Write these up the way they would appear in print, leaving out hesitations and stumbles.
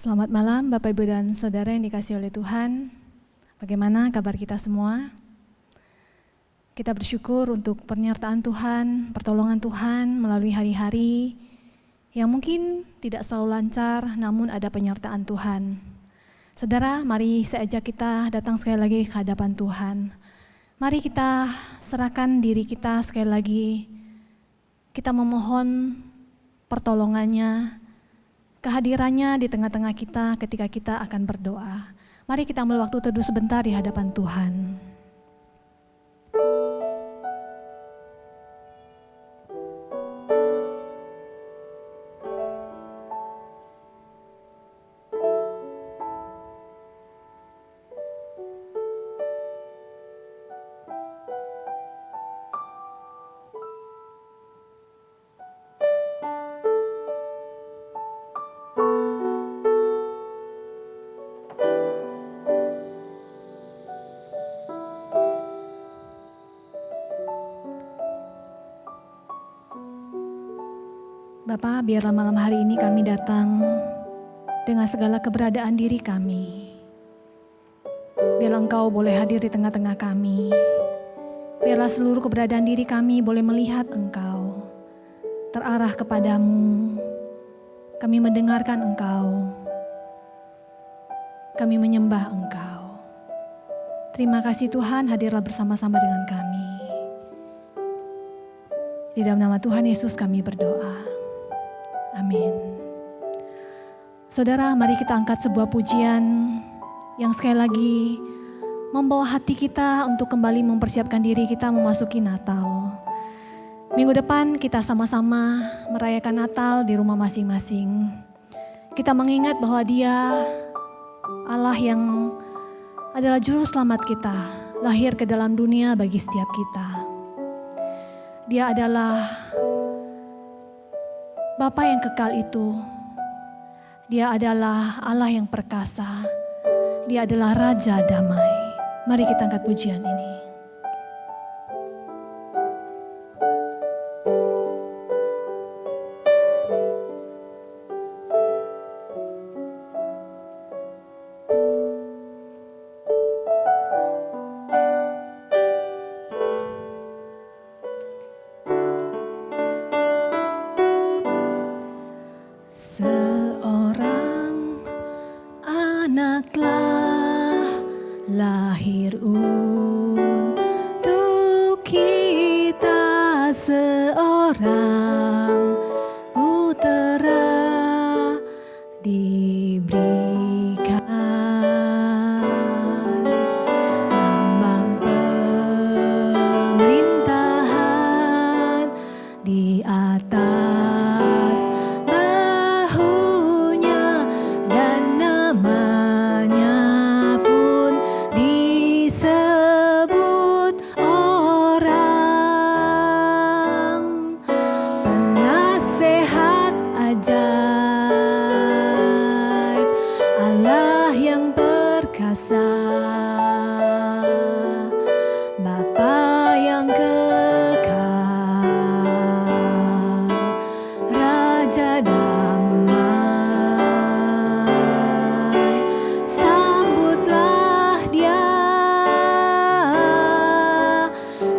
Selamat malam Bapak Ibu dan Saudara yang dikasihi oleh Tuhan. Bagaimana kabar kita semua? Kita bersyukur untuk penyertaan Tuhan, pertolongan Tuhan melalui hari-hari yang mungkin tidak selalu lancar, namun ada penyertaan Tuhan. Saudara, mari saya ajak kita datang sekali lagi ke hadapan Tuhan. Mari kita serahkan diri kita sekali lagi. Kita memohon pertolongannya, kehadirannya di tengah-tengah kita ketika kita akan berdoa. Mari kita ambil waktu teduh sebentar di hadapan Tuhan. Bapa, biarlah malam hari ini kami datang dengan segala keberadaan diri kami. Biarlah Engkau boleh hadir di tengah-tengah kami. Biarlah seluruh keberadaan diri kami boleh melihat Engkau, terarah kepadamu. Kami mendengarkan Engkau. Kami menyembah Engkau. Terima kasih Tuhan, hadirlah bersama-sama dengan kami. Di dalam nama Tuhan Yesus kami berdoa. Amin. Saudara, mari kita angkat sebuah pujian yang sekali lagi membawa hati kita untuk kembali mempersiapkan diri kita memasuki Natal. Minggu depan kita sama-sama merayakan Natal di rumah masing-masing. Kita mengingat bahwa Dia Allah yang adalah juru selamat kita, lahir ke dalam dunia bagi setiap kita. Dia adalah Bapa yang kekal itu. Dia adalah Allah yang perkasa. Dia adalah Raja damai. Mari kita angkat pujian ini. Seorang anak telah lahir untuk kita, seorang putera diberikan, lambang pemerintahan di atas bahunya, dan namanya pun disebut orang penasehat ajaib, Allah yang perkasa, Bapa yang kekal, Raja damai. Sambutlah Dia,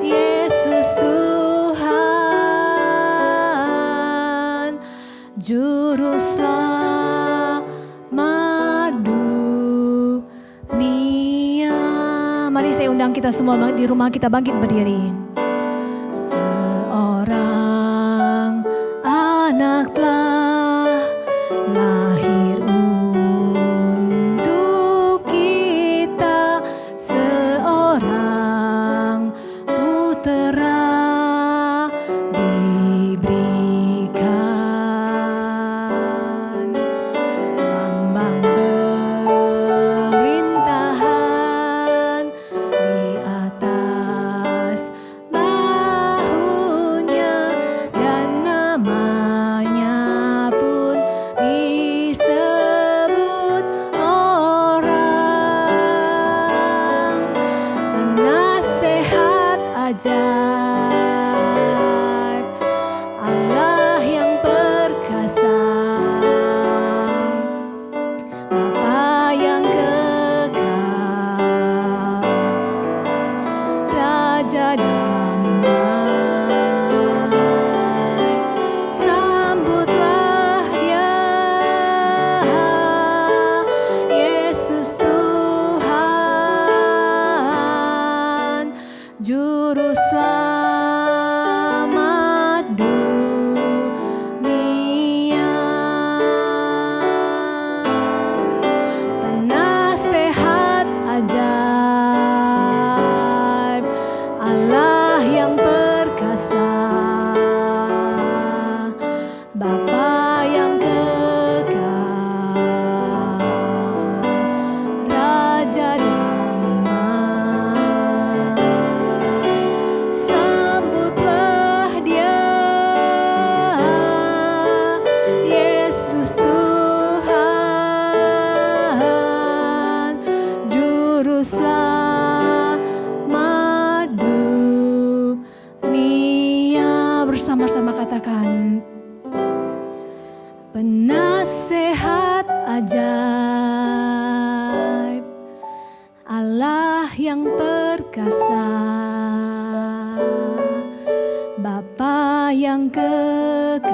Yesus Tuhan, Juru Selamat dunia. Mari saya undang kita semua di rumah kita bangkit berdiri. Seorang anak telah lahir untuk kita, seorang putera diberikan, lambang pemerintahan di atas bahunya, dan namanya Penasehat ajaib, Allah yang perkasa, Bapa yang kekal,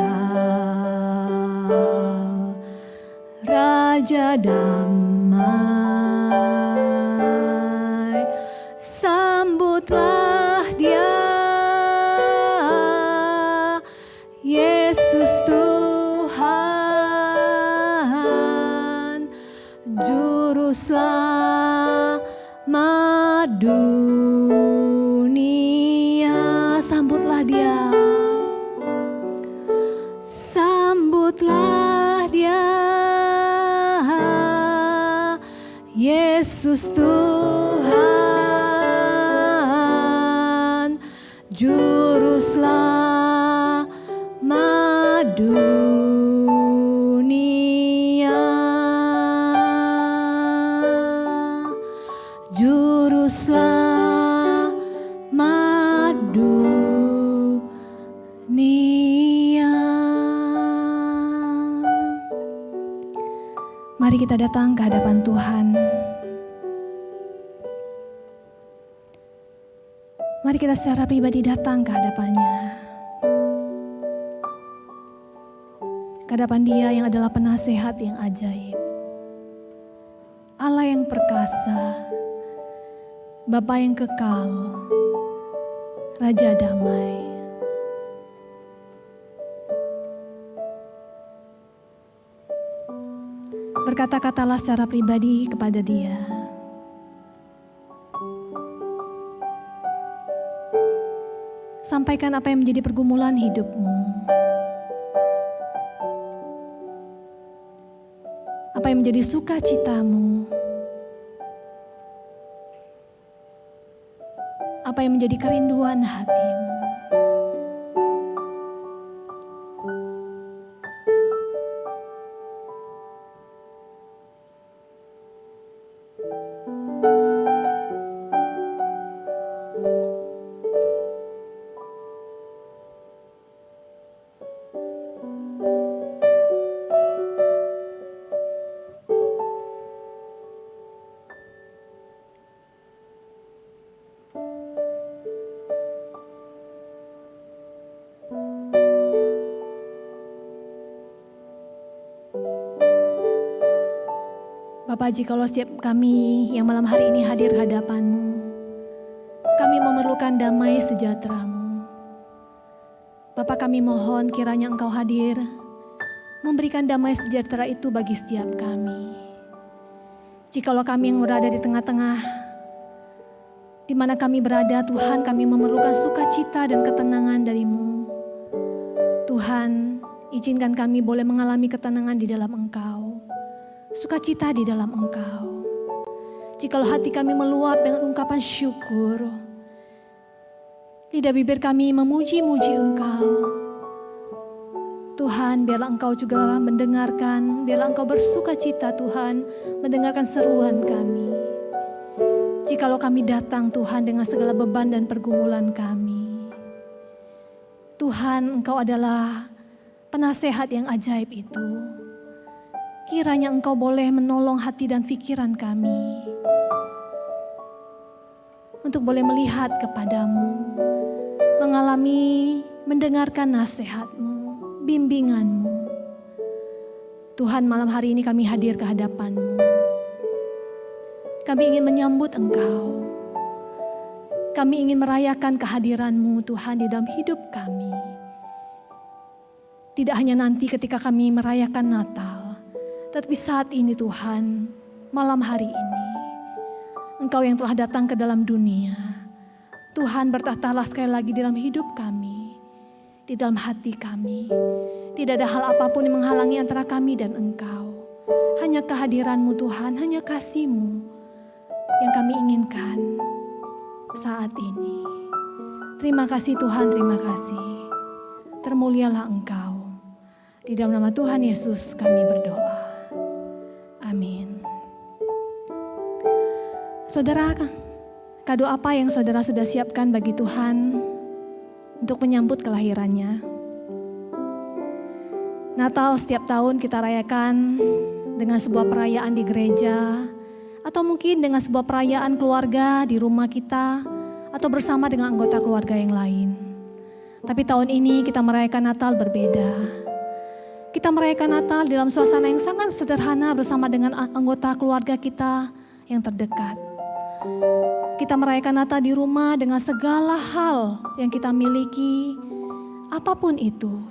Raja damai, sambutlah Dia, Yesus Tuhan, Juru Selamat dunia. Sambutlah Dia, sambutlah Dia, Yesus Tuhan, Juru Selamat dunia, Juru Selamat dunia. Mari kita datang ke hadapan Tuhan. Mari kita secara pribadi datang ke hadapan-Nya. Ke hadapan Dia yang adalah penasehat yang ajaib, Allah yang perkasa, Bapa yang kekal, Raja damai. Berkata-katalah secara pribadi kepada Dia. Sampaikan apa yang menjadi pergumulan hidupmu. Apa yang menjadi sukacitamu. Apa yang menjadi kerinduan hatimu. Bapak, jikalau setiap kami yang malam hari ini hadir hadapan-Mu, kami memerlukan damai sejahtera-Mu. Bapak, kami mohon kiranya Engkau hadir, memberikan damai sejahtera itu bagi setiap kami. Jikalau kami yang berada di tengah-tengah, di mana kami berada, Tuhan, kami memerlukan sukacita dan ketenangan dari-Mu. Tuhan, izinkan kami boleh mengalami ketenangan di dalam Engkau. Sukacita di dalam Engkau. Jikalau hati kami meluap dengan ungkapan syukur, lidah bibir kami memuji-muji Engkau. Tuhan, biarlah Engkau juga mendengarkan, biarlah Engkau bersukacita Tuhan, mendengarkan seruan kami. Jikalau kami datang Tuhan dengan segala beban dan pergumulan kami, Tuhan, Engkau adalah penasehat yang ajaib itu. Kiranya Engkau boleh menolong hati dan pikiran kami untuk boleh melihat kepadamu, mengalami, mendengarkan nasihat-Mu, bimbingan-Mu. Tuhan, malam hari ini kami hadir ke hadapan-Mu. Kami ingin menyambut Engkau. Kami ingin merayakan kehadiran-Mu Tuhan di dalam hidup kami. Tidak hanya nanti ketika kami merayakan Natal, tetapi saat ini Tuhan, malam hari ini, Engkau yang telah datang ke dalam dunia, Tuhan bertahtalah sekali lagi di dalam hidup kami, di dalam hati kami. Tidak ada hal apapun yang menghalangi antara kami dan Engkau. Hanya kehadiran-Mu Tuhan, hanya kasih-Mu yang kami inginkan saat ini. Terima kasih Tuhan, terima kasih. Termulialah Engkau. Di dalam nama Tuhan Yesus kami berdoa. Amin. Saudara, kado apa yang saudara sudah siapkan bagi Tuhan untuk menyambut kelahirannya? Natal setiap tahun kita rayakan dengan sebuah perayaan di gereja, atau mungkin dengan sebuah perayaan keluarga di rumah kita, atau bersama dengan anggota keluarga yang lain. Tapi tahun ini kita merayakan Natal berbeda. Kita merayakan Natal dalam suasana yang sangat sederhana bersama dengan anggota keluarga kita yang terdekat. Kita merayakan Natal di rumah dengan segala hal yang kita miliki, apapun itu.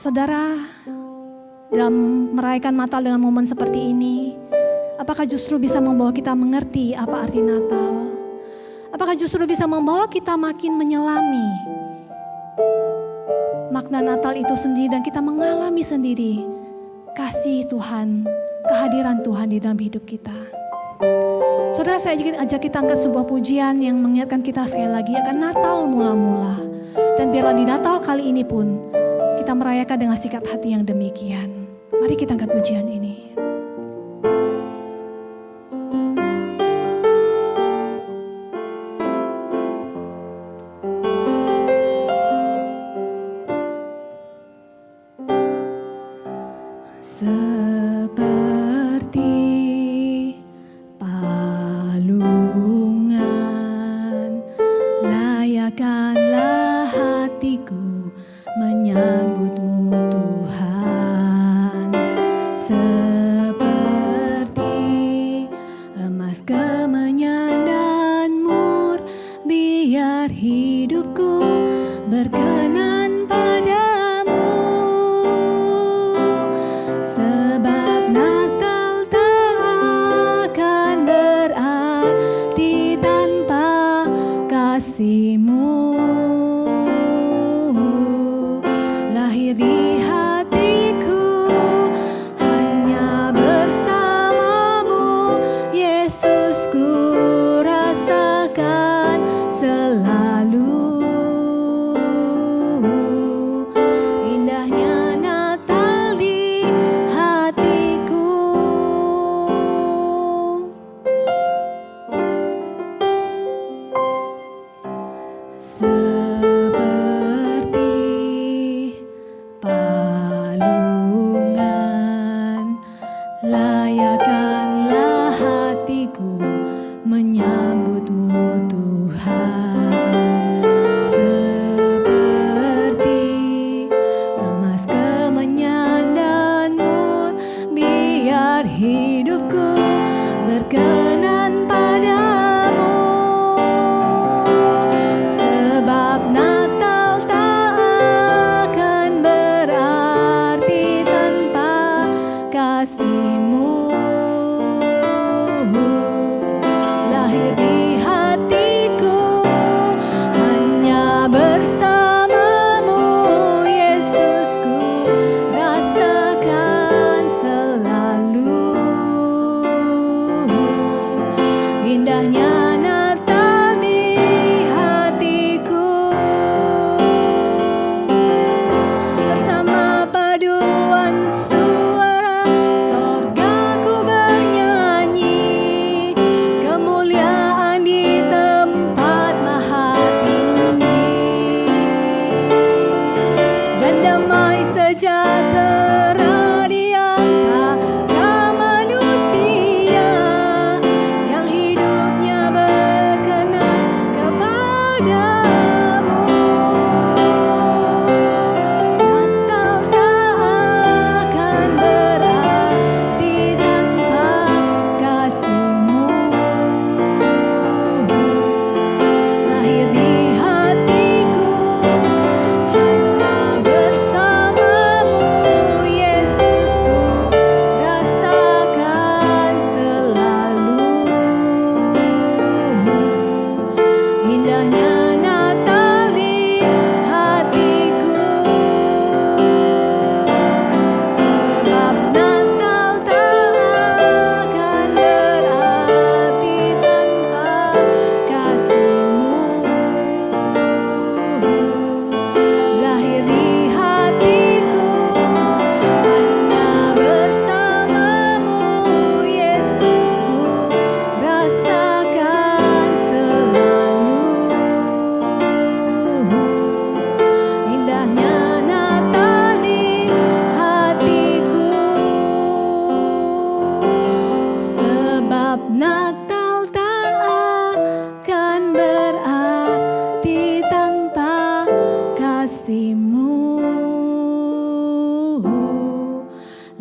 Saudara, dalam merayakan Natal dengan momen seperti ini, apakah justru bisa membawa kita mengerti apa arti Natal? Apakah justru bisa membawa kita makin menyelami makna Natal itu sendiri dan kita mengalami sendiri kasih Tuhan, kehadiran Tuhan di dalam hidup kita? Saudara, saya ajak kita angkat sebuah pujian yang mengingatkan kita sekali lagi akan Natal mula-mula. Dan biarlah di Natal kali ini pun kita merayakan dengan sikap hati yang demikian. Mari kita angkat pujian ini. Seperti palungan, layakkanlah hatiku menyambutmu Tuhan. Seperti emas kemenyan dan mur, biar hidupku berkenan padamu. Sebab Natal tak akan berarti tanpa kasih-Mu. Lahir di hatiku hanya bersama-Mu, Yesus, ku rasakan selalu. Indahnya Natal di hatiku. Seperti palungan, layakkanlah hatiku menyambut-Mu Tuhan. Seperti emas kemenyan dan mur, biar hidupku berkenan padamu. Sebab Natal tak akan berarti tanpa kasih-Mu. Lahir di hatiku hanya bersama-Mu, Yesus, ku rasakan selalu.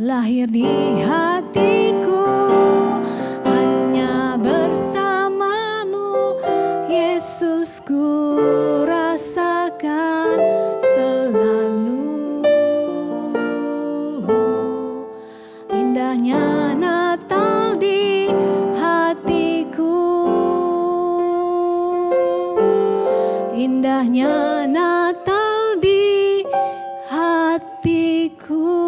lahir di hatiku hanya bersamamu, Yesus, ku rasakan selalu indahnya Natal di hatiku, indahnya Natal di hatiku.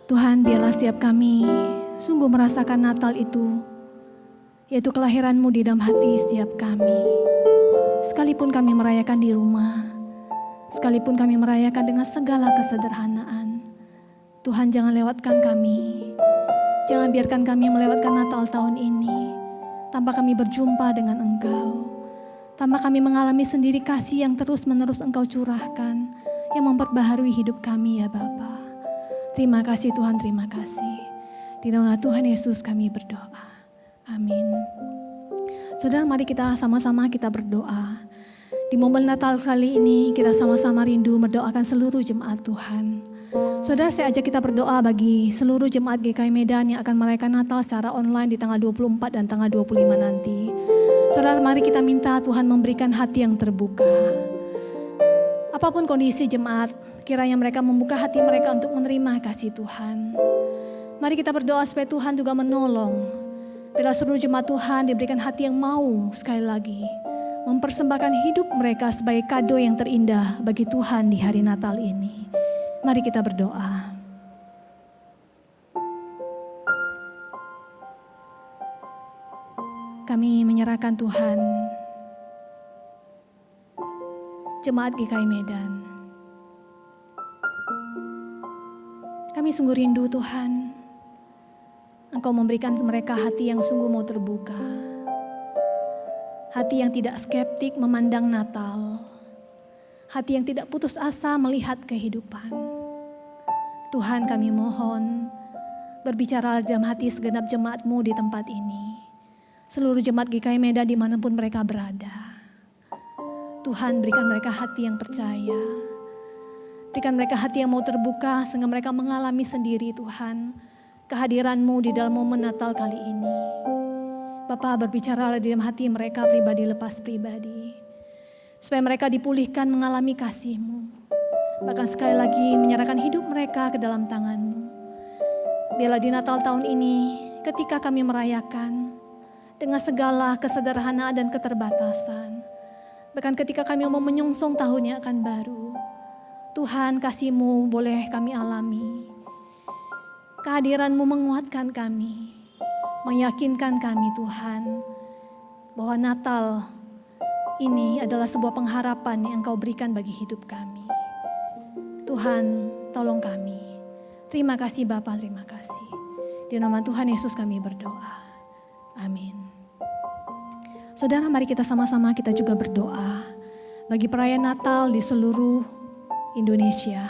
Tuhan, biarlah setiap kami sungguh merasakan Natal itu, yaitu kelahiran-Mu di dalam hati setiap kami. Sekalipun kami merayakan di rumah, sekalipun kami merayakan dengan segala kesederhanaan, Tuhan, jangan lewatkan kami. Jangan biarkan kami melewatkan Natal tahun ini tanpa kami berjumpa dengan Engkau, tanpa kami mengalami sendiri kasih yang terus-menerus Engkau curahkan, yang memperbaharui hidup kami, ya Bapa. Terima kasih Tuhan, terima kasih. Di nama Tuhan Yesus kami berdoa. Amin. Saudara, mari kita sama-sama kita berdoa. Di momen Natal kali ini kita sama-sama rindu mendoakan seluruh jemaat Tuhan. Saudara, saya ajak kita berdoa bagi seluruh jemaat GKI Medan yang akan merayakan Natal secara online di tanggal 24 dan tanggal 25 nanti. Saudara, mari kita minta Tuhan memberikan hati yang terbuka. Apapun kondisi jemaat, kiranya mereka membuka hati mereka untuk menerima kasih Tuhan. Mari kita berdoa supaya Tuhan juga menolong. Bila seluruh jemaat Tuhan diberikan hati yang mau sekali lagi mempersembahkan hidup mereka sebagai kado yang terindah bagi Tuhan di hari Natal ini. Mari kita berdoa. Kami menyerahkan Tuhan jemaat GKI Medan. Kami sungguh rindu Tuhan, Engkau memberikan mereka hati yang sungguh mau terbuka. Hati yang tidak skeptik memandang Natal. Hati yang tidak putus asa melihat kehidupan. Tuhan, kami mohon, berbicara dalam hati segenap jemaat-Mu di tempat ini. Seluruh jemaat GKI Medan dimanapun mereka berada. Tuhan, berikan mereka hati yang percaya. Berikan mereka hati yang mau terbuka sehingga mereka mengalami sendiri Tuhan kehadiran-Mu di dalam momen Natal kali ini. Bapa, berbicara di dalam hati mereka pribadi lepas pribadi. Supaya mereka dipulihkan mengalami kasih-Mu. Bahkan sekali lagi menyerahkan hidup mereka ke dalam tangan-Mu. Biarlah di Natal tahun ini ketika kami merayakan dengan segala kesederhanaan dan keterbatasan. Bahkan ketika kami mau menyongsong tahun yang akan baru. Tuhan, kasih-Mu boleh kami alami. Kehadiran-Mu menguatkan kami, meyakinkan kami Tuhan, bahwa Natal ini adalah sebuah pengharapan yang Engkau berikan bagi hidup kami. Tuhan, tolong kami. Terima kasih Bapa, terima kasih. Di nama Tuhan Yesus kami berdoa. Amin. Saudara, mari kita sama-sama kita juga berdoa bagi perayaan Natal di seluruh Indonesia.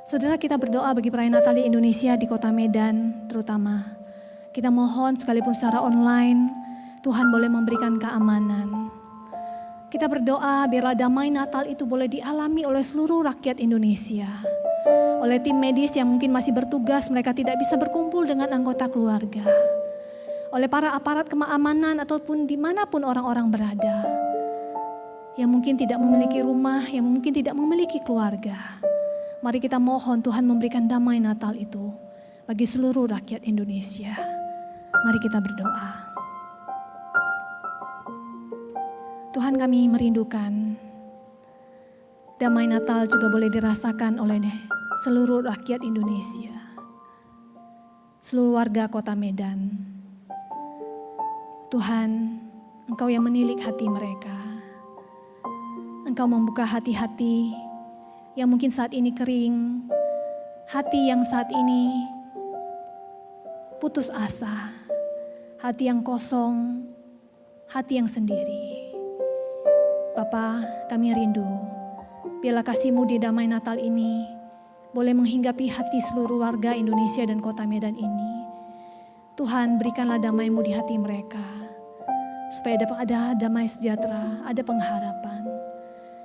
Saudara, kita berdoa bagi perayaan Natal di Indonesia, di kota Medan terutama. Kita mohon sekalipun secara online, Tuhan boleh memberikan keamanan. Kita berdoa biarlah damai Natal itu boleh dialami oleh seluruh rakyat Indonesia. Oleh tim medis yang mungkin masih bertugas, mereka tidak bisa berkumpul dengan anggota keluarga. Oleh para aparat keamanan ataupun dimanapun orang-orang berada. Yang mungkin tidak memiliki rumah, yang mungkin tidak memiliki keluarga. Mari kita mohon Tuhan memberikan damai Natal itu bagi seluruh rakyat Indonesia. Mari kita berdoa. Tuhan, kami merindukan damai Natal juga boleh dirasakan oleh seluruh rakyat Indonesia. Seluruh warga kota Medan. Tuhan, Engkau yang menilik hati mereka. Engkau membuka hati-hati yang mungkin saat ini kering, hati yang saat ini putus asa, hati yang kosong, hati yang sendiri. Bapa, kami rindu, biarlah kasih-Mu di damai Natal ini boleh menghinggapi hati seluruh warga Indonesia dan kota Medan ini. Tuhan, berikanlah damai-Mu di hati mereka, supaya dapat ada damai sejahtera, ada pengharapan.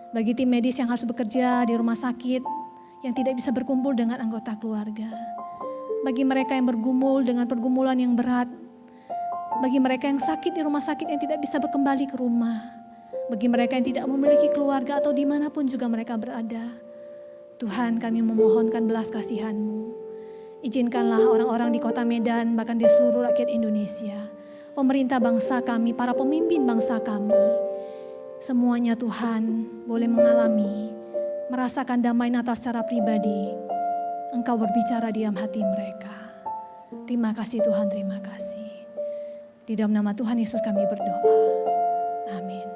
Bagi tim medis yang harus bekerja di rumah sakit, yang tidak bisa berkumpul dengan anggota keluarga. Bagi mereka yang bergumul dengan pergumulan yang berat. Bagi mereka yang sakit di rumah sakit yang tidak bisa kembali ke rumah. Bagi mereka yang tidak memiliki keluarga atau dimanapun juga mereka berada. Tuhan, kami memohonkan belas kasihan-Mu. Izinkanlah orang-orang di kota Medan, bahkan di seluruh rakyat Indonesia, pemerintah bangsa kami, para pemimpin bangsa kami, semuanya Tuhan boleh mengalami, merasakan damai Natal secara pribadi. Engkau berbicara di dalam hati mereka. Terima kasih Tuhan, terima kasih. Di dalam nama Tuhan Yesus kami berdoa. Amin.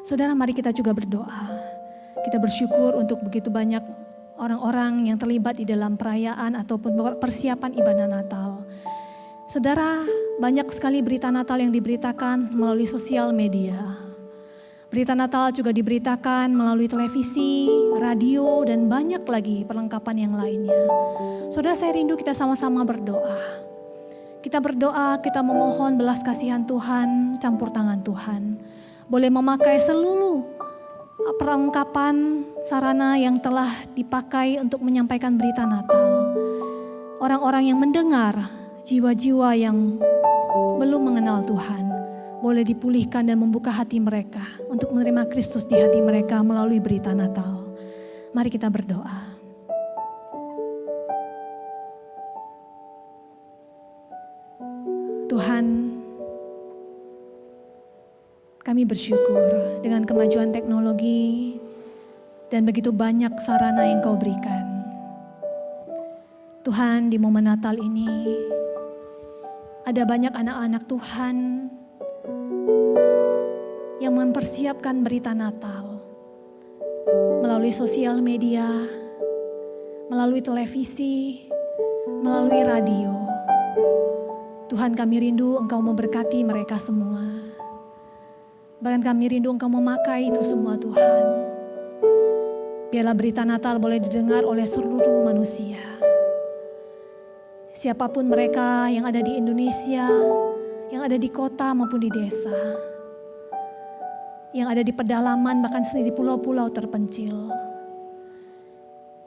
Saudara, mari kita juga berdoa. Kita bersyukur untuk begitu banyak orang-orang yang terlibat di dalam perayaan ataupun persiapan ibadah Natal. Saudara, banyak sekali berita Natal yang diberitakan melalui sosial media. Berita Natal juga diberitakan melalui televisi, radio, dan banyak lagi perlengkapan yang lainnya. Saudara, saya rindu kita sama-sama berdoa. Kita berdoa, kita memohon belas kasihan Tuhan, campur tangan Tuhan. Boleh memakai seluruh perlengkapan sarana yang telah dipakai untuk menyampaikan berita Natal. Orang-orang yang mendengar, jiwa-jiwa yang belum mengenal Tuhan, boleh dipulihkan dan membuka hati mereka untuk menerima Kristus di hati mereka melalui berita Natal. Mari kita berdoa. Tuhan, kami bersyukur dengan kemajuan teknologi dan begitu banyak sarana yang Kau berikan. Tuhan, di momen Natal ini ada banyak anak-anak Tuhan yang mempersiapkan berita Natal melalui sosial media, melalui televisi, melalui radio. Tuhan, kami rindu Engkau memberkati mereka semua. Bahkan kami rindu Engkau memakai itu semua Tuhan. Biarlah berita Natal boleh didengar oleh seluruh manusia. Siapapun mereka yang ada di Indonesia, yang ada di kota maupun di desa, yang ada di pedalaman bahkan di pulau-pulau terpencil.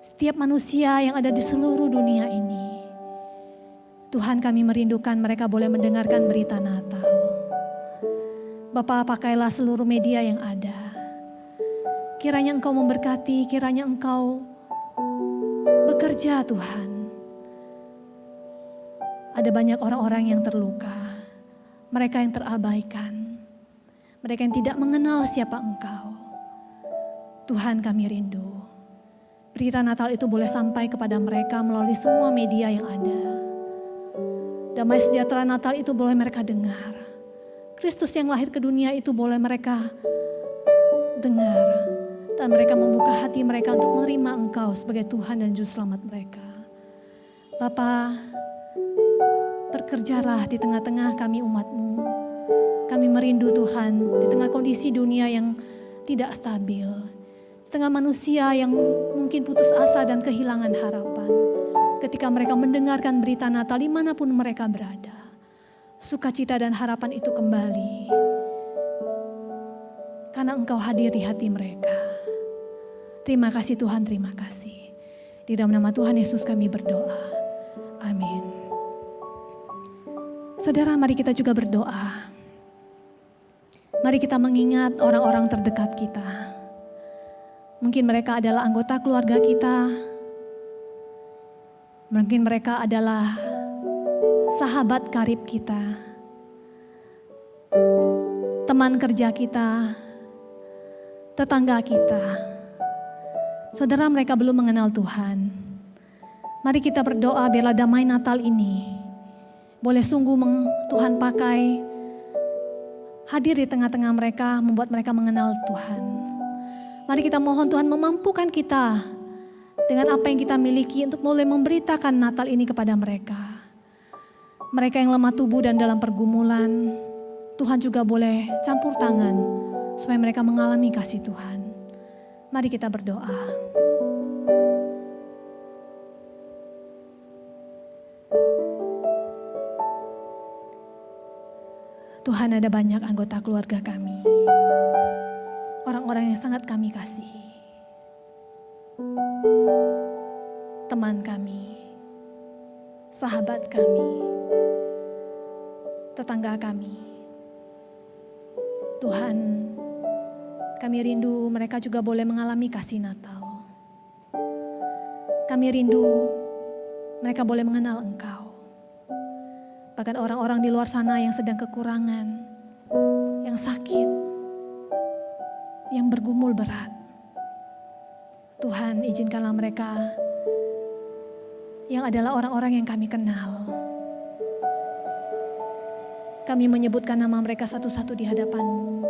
Setiap manusia yang ada di seluruh dunia ini, Tuhan, kami merindukan mereka boleh mendengarkan berita Natal. Bapa, pakailah seluruh media yang ada. Kiranya Engkau memberkati, kiranya Engkau bekerja Tuhan. Ada banyak orang-orang yang terluka, mereka yang terabaikan, mereka yang tidak mengenal siapa Engkau. Tuhan, kami rindu. Berita Natal itu boleh sampai kepada mereka melalui semua media yang ada. Damai sejahtera Natal itu boleh mereka dengar. Kristus yang lahir ke dunia itu boleh mereka dengar. Dan mereka membuka hati mereka untuk menerima Engkau sebagai Tuhan dan Juru Selamat mereka. Bapa, bekerjalah di tengah-tengah kami umat-Mu. Kami merindu Tuhan di tengah kondisi dunia yang tidak stabil. Di tengah manusia yang mungkin putus asa dan kehilangan harapan. Ketika mereka mendengarkan berita Natal dimanapun mereka berada. Sukacita dan harapan itu kembali. Karena Engkau hadir di hati mereka. Terima kasih Tuhan, terima kasih. Di dalam nama Tuhan Yesus kami berdoa. Amin. Saudara, mari kita juga berdoa. Mari kita mengingat orang-orang terdekat kita. Mungkin mereka adalah anggota keluarga kita. Mungkin mereka adalah sahabat karib kita. Teman kerja kita. Tetangga kita. Saudara, mereka belum mengenal Tuhan. Mari kita berdoa biarlah damai Natal ini boleh sungguh Tuhan pakai hadir di tengah-tengah mereka, membuat mereka mengenal Tuhan. Mari kita mohon Tuhan memampukan kita dengan apa yang kita miliki untuk mulai memberitakan Natal ini kepada mereka. Mereka yang lemah tubuh dan dalam pergumulan, Tuhan juga boleh campur tangan supaya mereka mengalami kasih Tuhan. Mari kita berdoa. Tuhan, ada banyak anggota keluarga kami. orang-orang yang sangat kami kasihi. Teman kami, sahabat kami, tetangga kami. Tuhan, kami rindu mereka juga boleh mengalami kasih Natal. Kami rindu mereka boleh mengenal Engkau. Bahkan orang-orang di luar sana yang sedang kekurangan, yang sakit, yang bergumul berat. Tuhan, izinkanlah mereka yang adalah orang-orang yang kami kenal. Kami menyebutkan nama mereka satu-satu di hadapan-Mu.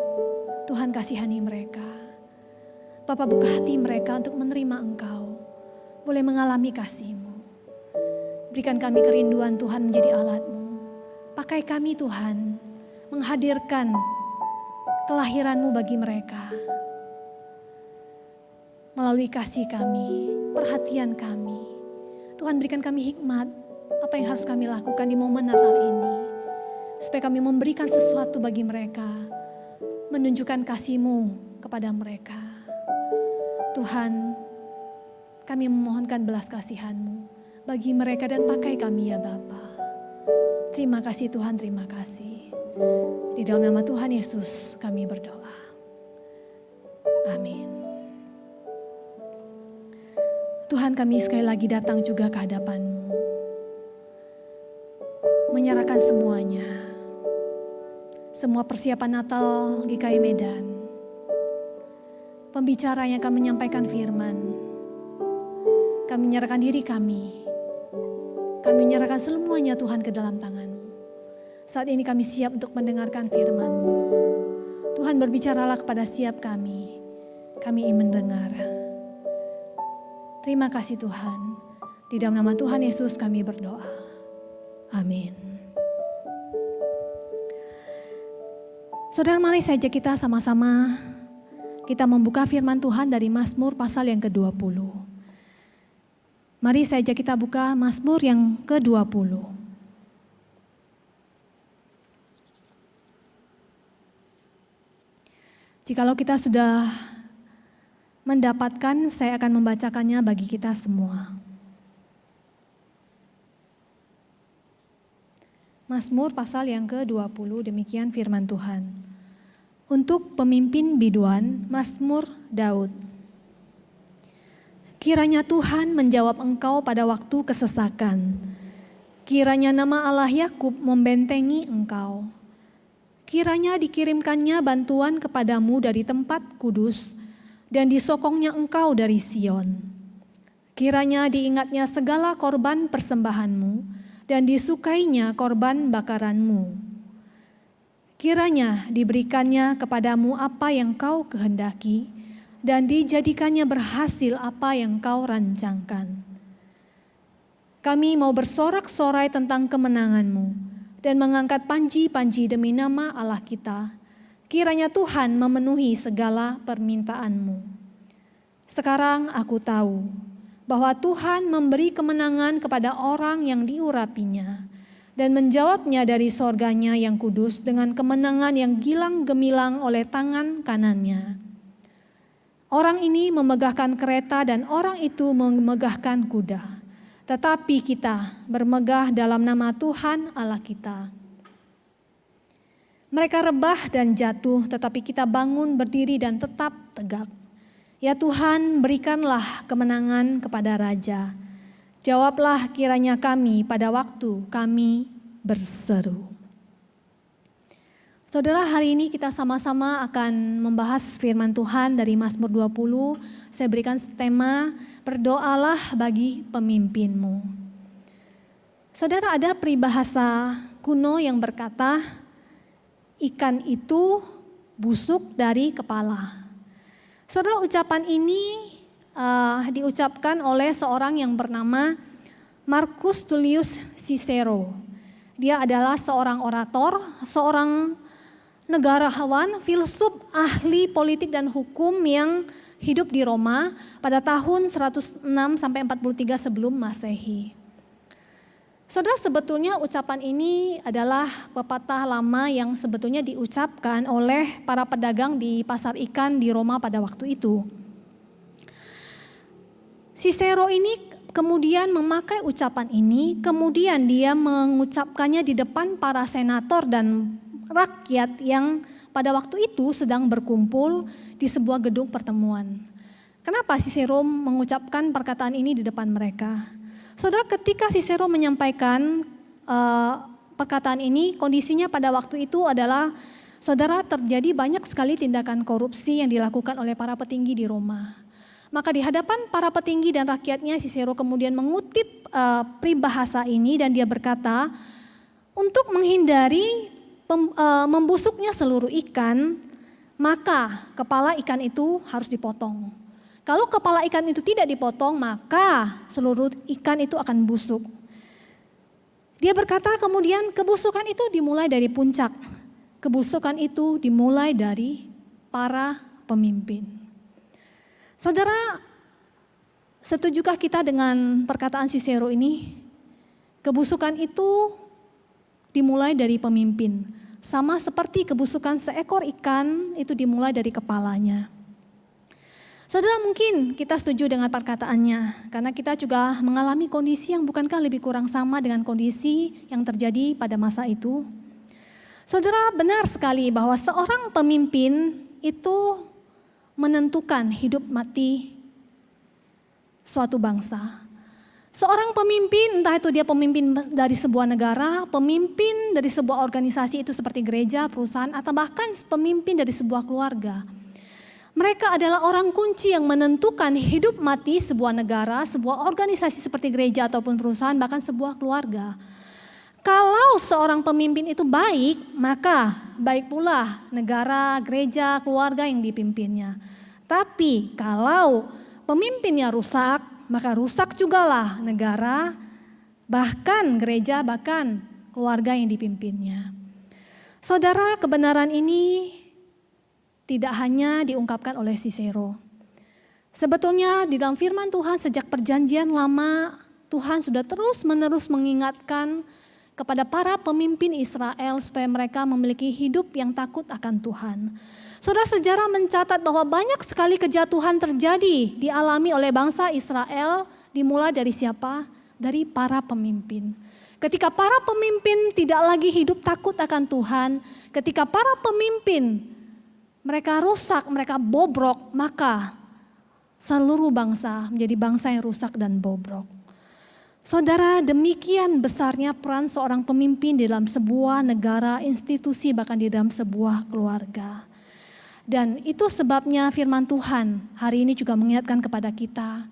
Tuhan, kasihani mereka. Bapa, buka hati mereka untuk menerima Engkau, boleh mengalami kasih-Mu. Berikan kami kerinduan Tuhan menjadi alat-Mu. Pakai kami Tuhan, menghadirkan kelahiran-Mu bagi mereka. Melalui kasih kami, perhatian kami. Tuhan, berikan kami hikmat apa yang harus kami lakukan di momen Natal ini. Supaya kami memberikan sesuatu bagi mereka, menunjukkan kasih-Mu kepada mereka. Tuhan, kami memohonkan belas kasihan-Mu bagi mereka dan pakai kami ya Bapa. Terima kasih Tuhan, terima kasih. Di dalam nama Tuhan Yesus kami berdoa. Amin. Tuhan, kami sekali lagi datang juga ke hadapan-Mu, menyerahkan semuanya. Semua persiapan Natal GKI Medan, pembicara yang akan menyampaikan firman, kami menyerahkan diri kami menyerahkan semuanya Tuhan ke dalam tangan-Mu. Saat ini kami siap untuk mendengarkan firman-Mu. Tuhan, berbicaralah kepada setiap kami ingin mendengar. Terima kasih Tuhan, di dalam nama Tuhan Yesus kami berdoa. Amin. Saudara, mari saja kita sama-sama kita membuka firman Tuhan dari Mazmur pasal yang ke-20. Mari saja kita buka Mazmur yang ke-20. Jikalau kita sudah mendapatkan, saya akan membacakannya bagi kita semua. Mazmur pasal yang ke-20, demikian firman Tuhan. Untuk pemimpin biduan, Mazmur Daud. Kiranya Tuhan menjawab engkau pada waktu kesesakan. Kiranya nama Allah Yakub membentengi engkau. Kiranya dikirimkannya bantuan kepadamu dari tempat kudus dan disokongnya engkau dari Sion. Kiranya diingatnya segala korban persembahanmu dan disukainya korban bakaranmu. Kiranya diberikannya kepadamu apa yang kau kehendaki dan dijadikannya berhasil apa yang kau rancangkan. Kami mau bersorak-sorai tentang kemenangan-Mu dan mengangkat panji-panji demi nama Allah kita. Kiranya Tuhan memenuhi segala permintaan-Mu. Sekarang aku tahu bahwa Tuhan memberi kemenangan kepada orang yang diurapinya dan menjawabnya dari sorganya yang kudus dengan kemenangan yang gilang gemilang oleh tangan kanannya. Orang ini memegahkan kereta dan orang itu memegahkan kuda. Tetapi kita bermegah dalam nama Tuhan Allah kita. Mereka rebah dan jatuh, tetapi kita bangun berdiri dan tetap tegak. Ya Tuhan, berikanlah kemenangan kepada Raja. Jawablah kiranya kami pada waktu kami berseru. Saudara, hari ini kita sama-sama akan membahas firman Tuhan dari Mazmur 20. Saya berikan tema, berdoalah bagi pemimpinmu. Saudara, ada peribahasa kuno yang berkata, ikan itu busuk dari kepala. Saudara, ucapan ini diucapkan oleh seorang yang bernama Marcus Tullius Cicero. Dia adalah seorang orator, seorang negarawan, filsuf, ahli politik dan hukum yang hidup di Roma pada tahun 106 sampai 43 sebelum Masehi. Saudara, sebetulnya ucapan ini adalah pepatah lama yang sebetulnya diucapkan oleh para pedagang di pasar ikan di Roma pada waktu itu. Cicero ini kemudian memakai ucapan ini, kemudian dia mengucapkannya di depan para senator dan rakyat yang pada waktu itu sedang berkumpul di sebuah gedung pertemuan. Kenapa Cicero mengucapkan perkataan ini di depan mereka? Saudara, ketika Cicero menyampaikan perkataan ini, kondisinya pada waktu itu adalah, saudara, terjadi banyak sekali tindakan korupsi yang dilakukan oleh para petinggi di Roma. Maka di hadapan para petinggi dan rakyatnya, Cicero kemudian mengutip peribahasa ini dan dia berkata, untuk menghindari membusuknya seluruh ikan, maka kepala ikan itu harus dipotong. Kalau kepala ikan itu tidak dipotong, maka seluruh ikan itu akan busuk. Dia berkata kemudian kebusukan itu dimulai dari puncak. Kebusukan itu dimulai dari para pemimpin. Saudara, setujukah kita dengan perkataan Cicero ini? Kebusukan itu dimulai dari pemimpin. Sama seperti kebusukan seekor ikan itu dimulai dari kepalanya. Saudara, mungkin kita setuju dengan perkataannya, karena kita juga mengalami kondisi yang bukankah lebih kurang sama dengan kondisi yang terjadi pada masa itu. Saudara, benar sekali bahwa seorang pemimpin itu menentukan hidup mati suatu bangsa. Seorang pemimpin, entah itu dia pemimpin dari sebuah negara, pemimpin dari sebuah organisasi itu seperti gereja, perusahaan, atau bahkan pemimpin dari sebuah keluarga. Mereka adalah orang kunci yang menentukan hidup mati sebuah negara, sebuah organisasi seperti gereja ataupun perusahaan, bahkan sebuah keluarga. Kalau seorang pemimpin itu baik, maka baik pula negara, gereja, keluarga yang dipimpinnya. Tapi kalau pemimpinnya rusak, maka rusak jugalah negara, bahkan gereja, bahkan keluarga yang dipimpinnya. Saudara, kebenaran ini tidak hanya diungkapkan oleh Cicero. Sebetulnya di dalam firman Tuhan sejak perjanjian lama, Tuhan sudah terus-menerus mengingatkan kepada para pemimpin Israel supaya mereka memiliki hidup yang takut akan Tuhan. Saudara, sejarah mencatat bahwa banyak sekali kejatuhan terjadi dialami oleh bangsa Israel, dimulai dari siapa? Dari para pemimpin. Ketika para pemimpin tidak lagi hidup takut akan Tuhan, ketika para pemimpin mereka rusak, mereka bobrok, maka seluruh bangsa menjadi bangsa yang rusak dan bobrok. Saudara, demikian besarnya peran seorang pemimpin di dalam sebuah negara, institusi, bahkan di dalam sebuah keluarga. Dan itu sebabnya firman Tuhan hari ini juga mengingatkan kepada kita,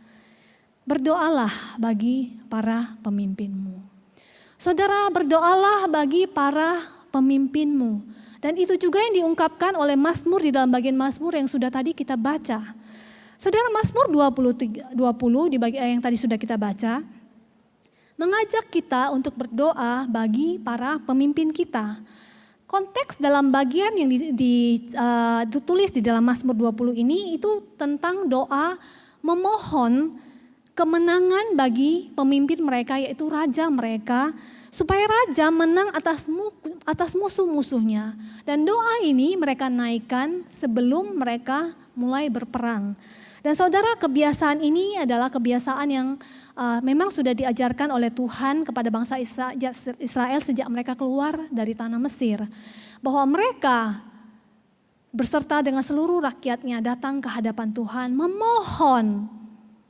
berdoalah bagi para pemimpinmu. Saudara, berdoalah bagi para pemimpinmu. Dan itu juga yang diungkapkan oleh Mazmur di dalam bagian Mazmur yang sudah tadi kita baca. Saudara, Mazmur 20 di bagian yang tadi sudah kita baca, mengajak kita untuk berdoa bagi para pemimpin kita. Konteks dalam bagian yang ditulis di dalam Mazmur 20 ini itu tentang doa memohon kemenangan bagi pemimpin mereka, yaitu raja mereka, supaya raja menang atas musuh-musuhnya. Dan doa ini mereka naikkan sebelum mereka mulai berperang. Dan saudara, kebiasaan ini adalah kebiasaan yang memang sudah diajarkan oleh Tuhan kepada bangsa Israel sejak mereka keluar dari tanah Mesir. Bahwa mereka berserta dengan seluruh rakyatnya datang ke hadapan Tuhan, memohon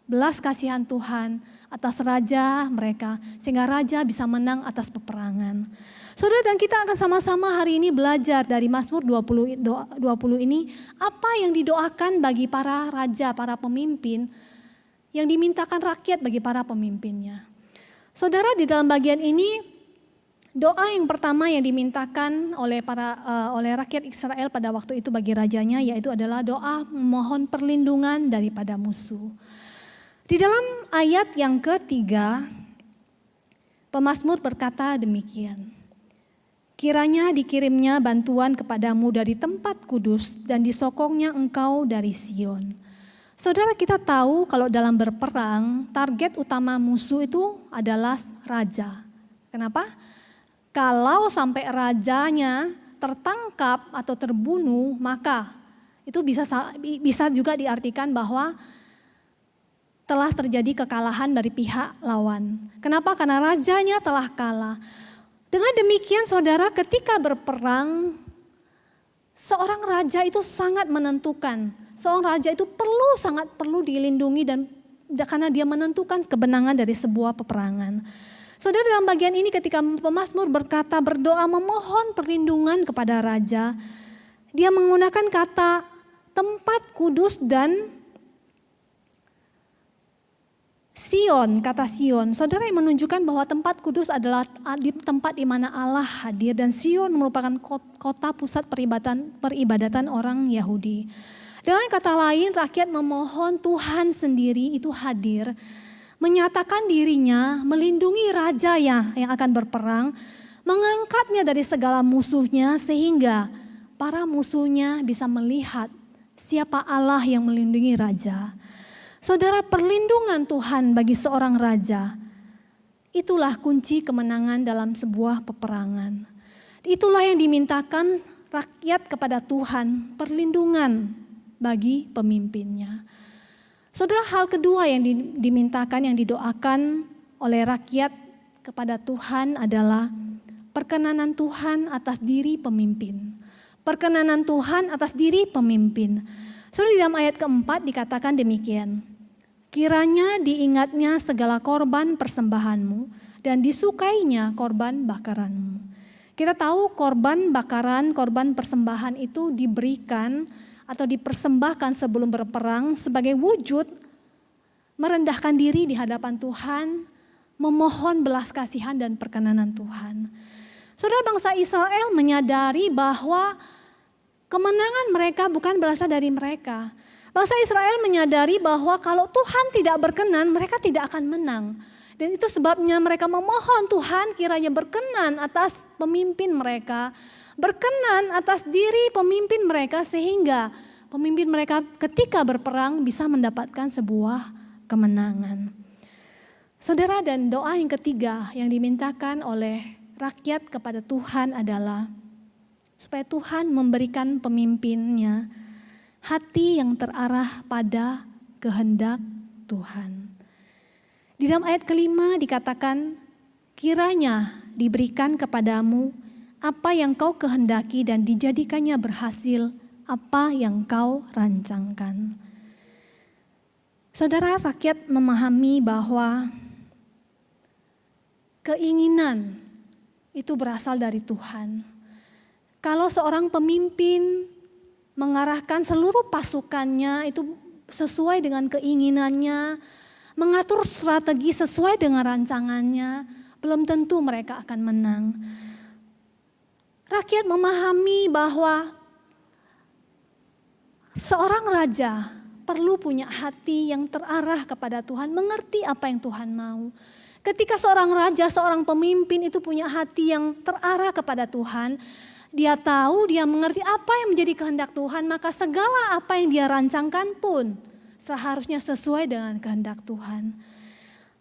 belas kasihan Tuhan atas raja mereka, sehingga raja bisa menang atas peperangan. Saudara, dan kita akan sama-sama hari ini belajar dari Mazmur 20 ini, apa yang didoakan bagi para raja, para pemimpin, yang dimintakan rakyat bagi para pemimpinnya. Saudara, di dalam bagian ini, doa yang pertama yang dimintakan oleh rakyat Israel pada waktu itu bagi rajanya, yaitu adalah doa memohon perlindungan daripada musuh. Di dalam ayat yang ketiga, pemazmur berkata demikian, kiranya dikirimnya bantuan kepadamu dari tempat kudus dan disokongnya engkau dari Sion. Saudara, kita tahu kalau dalam berperang, target utama musuh itu adalah raja, Kenapa? Kalau sampai rajanya tertangkap atau terbunuh, maka itu bisa juga diartikan bahwa telah terjadi kekalahan dari pihak lawan. Kenapa? Karena rajanya telah kalah. Dengan demikian saudara, ketika berperang, seorang raja itu sangat menentukan. Seorang raja itu sangat perlu dilindungi dan karena dia menentukan kebenangan dari sebuah peperangan. Saudara, dalam bagian ini ketika pemazmur berkata berdoa memohon perlindungan kepada raja, dia menggunakan kata tempat kudus dan Sion, kata Sion. Saudara, yang menunjukkan bahwa tempat kudus adalah tempat di mana Allah hadir dan Sion merupakan kota pusat peribadatan orang Yahudi. Dengan kata lain, rakyat memohon Tuhan sendiri itu hadir, menyatakan dirinya melindungi raja yang akan berperang, mengangkatnya dari segala musuhnya sehingga para musuhnya bisa melihat siapa Allah yang melindungi raja. Saudara, perlindungan Tuhan bagi seorang raja, itulah kunci kemenangan dalam sebuah peperangan. Itulah yang dimintakan rakyat kepada Tuhan, perlindungan bagi pemimpinnya. Saudara, hal kedua yang dimintakan, yang didoakan oleh rakyat kepada Tuhan adalah perkenanan Tuhan atas diri pemimpin. Perkenanan Tuhan atas diri pemimpin. Saudara, di dalam ayat keempat dikatakan demikian. Kiranya diingatnya segala korban persembahanmu dan disukainya korban bakaranmu. Kita tahu korban bakaran, korban persembahan itu diberikan atau dipersembahkan sebelum berperang sebagai wujud merendahkan diri di hadapan Tuhan, memohon belas kasihan dan perkenanan Tuhan. Saudara, bangsa Israel menyadari bahwa kemenangan mereka bukan berasal dari mereka. Bangsa Israel menyadari bahwa kalau Tuhan tidak berkenan, mereka tidak akan menang. Dan itu sebabnya mereka memohon Tuhan kiranya berkenan atas pemimpin mereka, berkenan atas diri pemimpin mereka sehingga pemimpin mereka ketika berperang bisa mendapatkan sebuah kemenangan. Saudara, dan doa yang ketiga yang dimintakan oleh rakyat kepada Tuhan adalah supaya Tuhan memberikan pemimpinnya hati yang terarah pada kehendak Tuhan. Di dalam ayat kelima dikatakan, kiranya diberikan kepadamu apa yang kau kehendaki dan dijadikannya berhasil apa yang kau rancangkan. Saudara, rakyat memahami bahwa keinginan itu berasal dari Tuhan. Kalau seorang pemimpin mengarahkan seluruh pasukannya itu sesuai dengan keinginannya, mengatur strategi sesuai dengan rancangannya, belum tentu mereka akan menang. Rakyat memahami bahwa seorang raja perlu punya hati yang terarah kepada Tuhan, mengerti apa yang Tuhan mau. Ketika seorang raja, seorang pemimpin itu punya hati yang terarah kepada Tuhan, dia tahu, dia mengerti apa yang menjadi kehendak Tuhan, maka segala apa yang dia rancangkan pun seharusnya sesuai dengan kehendak Tuhan.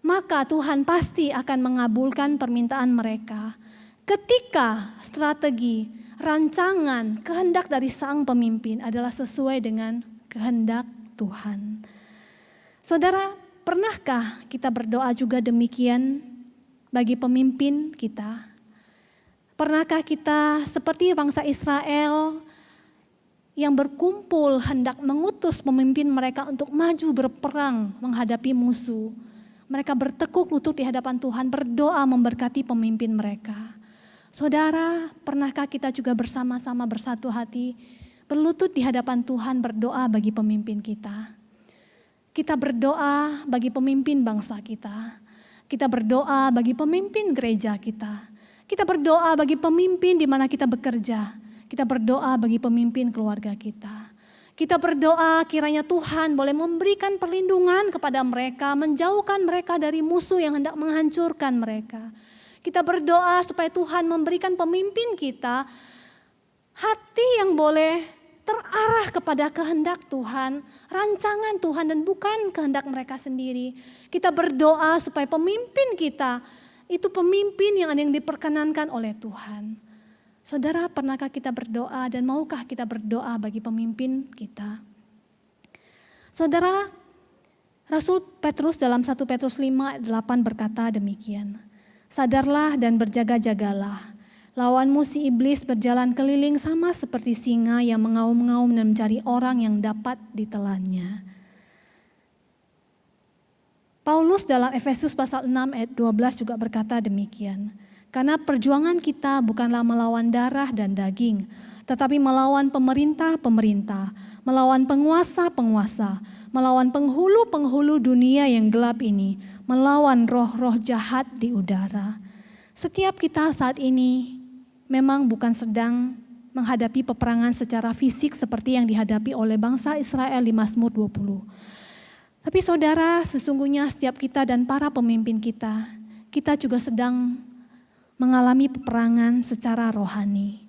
Maka Tuhan pasti akan mengabulkan permintaan mereka ketika strategi, rancangan, kehendak dari sang pemimpin adalah sesuai dengan kehendak Tuhan. Saudara, pernahkah kita berdoa juga demikian bagi pemimpin kita? Pernahkah kita seperti bangsa Israel yang berkumpul hendak mengutus pemimpin mereka untuk maju berperang menghadapi musuh? Mereka bertekuk lutut di hadapan Tuhan, berdoa memberkati pemimpin mereka. Saudara, pernahkah kita juga bersama-sama bersatu hati berlutut di hadapan Tuhan berdoa bagi pemimpin kita? Kita berdoa bagi pemimpin bangsa kita. Kita berdoa bagi pemimpin gereja kita. Kita berdoa bagi pemimpin di mana kita bekerja. Kita berdoa bagi pemimpin keluarga kita. Kita berdoa kiranya Tuhan boleh memberikan perlindungan kepada mereka, menjauhkan mereka dari musuh yang hendak menghancurkan mereka. Kita berdoa supaya Tuhan memberikan pemimpin kita hati yang boleh terarah kepada kehendak Tuhan, rancangan Tuhan dan bukan kehendak mereka sendiri. Kita berdoa supaya pemimpin kita Itu pemimpin yang ada yang diperkenankan oleh Tuhan. Saudara, pernahkah kita berdoa dan maukah kita berdoa bagi pemimpin kita? Saudara, Rasul Petrus dalam 1 Petrus 5:8 berkata demikian. Sadarlah dan berjaga-jagalah. Lawanmu si iblis berjalan keliling sama seperti singa yang mengaum-ngaum dan mencari orang yang dapat ditelannya. Paulus dalam Efesus pasal 6 ayat 12 juga berkata demikian. Karena perjuangan kita bukanlah melawan darah dan daging, tetapi melawan pemerintah-pemerintah, melawan penguasa-penguasa, melawan penghulu-penghulu dunia yang gelap ini, melawan roh-roh jahat di udara. Setiap kita saat ini memang bukan sedang menghadapi peperangan secara fisik seperti yang dihadapi oleh bangsa Israel di Mazmur 20. Tapi saudara, sesungguhnya setiap kita dan para pemimpin kita juga sedang mengalami peperangan secara rohani.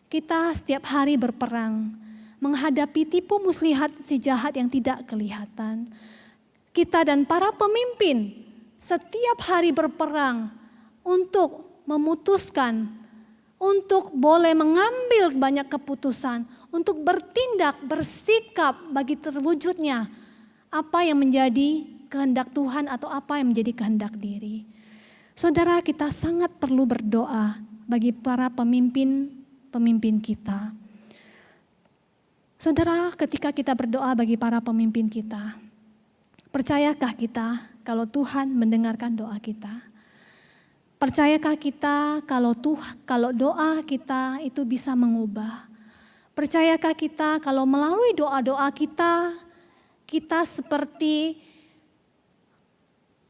Kita setiap hari berperang, menghadapi tipu muslihat si jahat yang tidak kelihatan. Kita dan para pemimpin setiap hari berperang untuk memutuskan, untuk boleh mengambil banyak keputusan, untuk bertindak, bersikap bagi terwujudnya apa yang menjadi kehendak Tuhan atau apa yang menjadi kehendak diri. Saudara, kita sangat perlu berdoa bagi para pemimpin kita. Saudara, ketika kita berdoa bagi para pemimpin kita, percayakah kita kalau Tuhan mendengarkan doa kita? Percayakah kita kalau doa kita itu bisa mengubah? Percayakah kita kalau melalui doa-doa kita seperti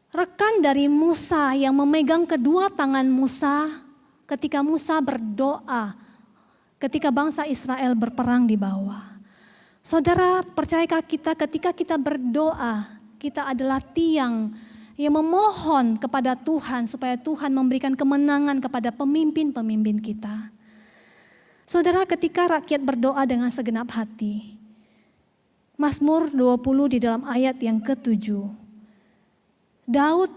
rekan dari Musa yang memegang kedua tangan Musa ketika Musa berdoa, ketika bangsa Israel berperang di bawah. Saudara, percayakah kita ketika kita berdoa, kita adalah tiang yang memohon kepada Tuhan supaya Tuhan memberikan kemenangan kepada pemimpin-pemimpin kita. Saudara, ketika rakyat berdoa dengan segenap hati, Mazmur 20 di dalam ayat yang ke-7, Daud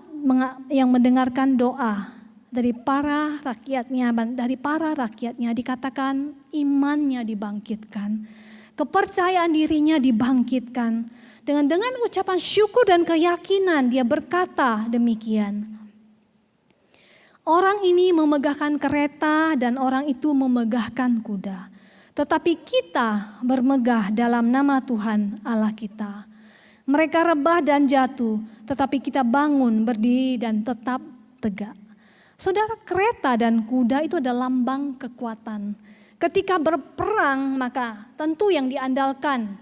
yang mendengarkan doa dari para rakyatnya dikatakan imannya dibangkitkan, kepercayaan dirinya dibangkitkan. Dengan ucapan syukur dan keyakinan dia berkata demikian. Orang ini memegahkan kereta dan orang itu memegahkan kuda. Tetapi kita bermegah dalam nama Tuhan Allah kita. Mereka rebah dan jatuh, tetapi kita bangun, berdiri dan tetap tegak. Saudara, kereta dan kuda itu adalah lambang kekuatan. Ketika berperang, maka tentu yang diandalkan,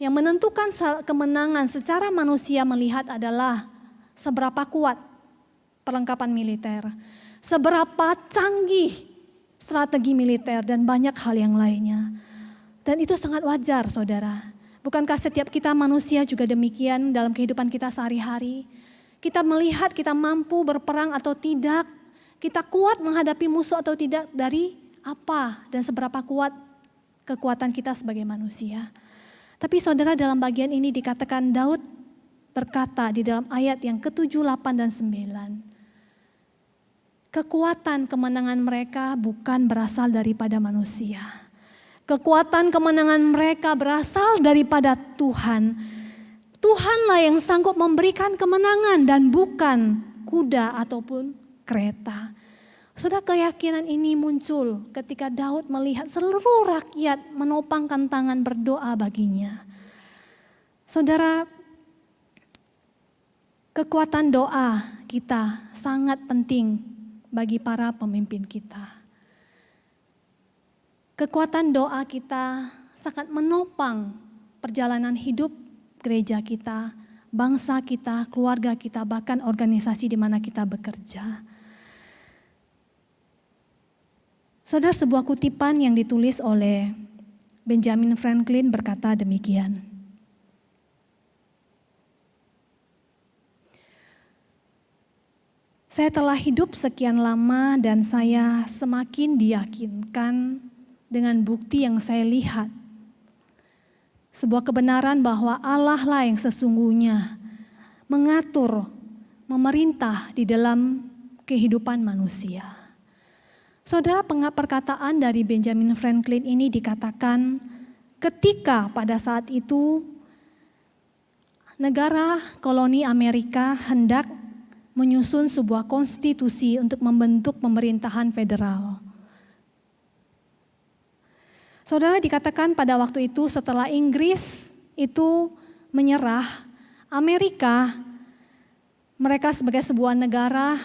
yang menentukan kemenangan secara manusia melihat adalah seberapa kuat perlengkapan militer, seberapa canggih strategi militer dan banyak hal yang lainnya. Dan itu sangat wajar, saudara. Bukankah setiap kita manusia juga demikian dalam kehidupan kita sehari-hari? Kita melihat kita mampu berperang atau tidak, kita kuat menghadapi musuh atau tidak dari apa dan seberapa kuat kekuatan kita sebagai manusia. Tapi saudara, dalam bagian ini dikatakan Daud berkata di dalam ayat yang ke-7, 8 dan 9. Kekuatan kemenangan mereka bukan berasal daripada manusia. Kekuatan kemenangan mereka berasal daripada Tuhan. Tuhanlah yang sanggup memberikan kemenangan dan bukan kuda ataupun kereta. Saudara, keyakinan ini muncul ketika Daud melihat seluruh rakyat menopangkan tangan berdoa baginya. Saudara, kekuatan doa kita sangat penting bagi para pemimpin kita. Kekuatan doa kita sangat menopang perjalanan hidup gereja kita, bangsa kita, keluarga kita, bahkan organisasi di mana kita bekerja. Saudara, sebuah kutipan yang ditulis oleh Benjamin Franklin berkata demikian. Saya telah hidup sekian lama dan saya semakin diyakinkan dengan bukti yang saya lihat. Sebuah kebenaran bahwa Allah lah yang sesungguhnya mengatur, memerintah di dalam kehidupan manusia. Saudara, perkataan dari Benjamin Franklin ini dikatakan ketika pada saat itu negara koloni Amerika hendak menyusun sebuah konstitusi untuk membentuk pemerintahan federal. Saudara, dikatakan pada waktu itu setelah Inggris itu menyerah, Amerika, mereka sebagai sebuah negara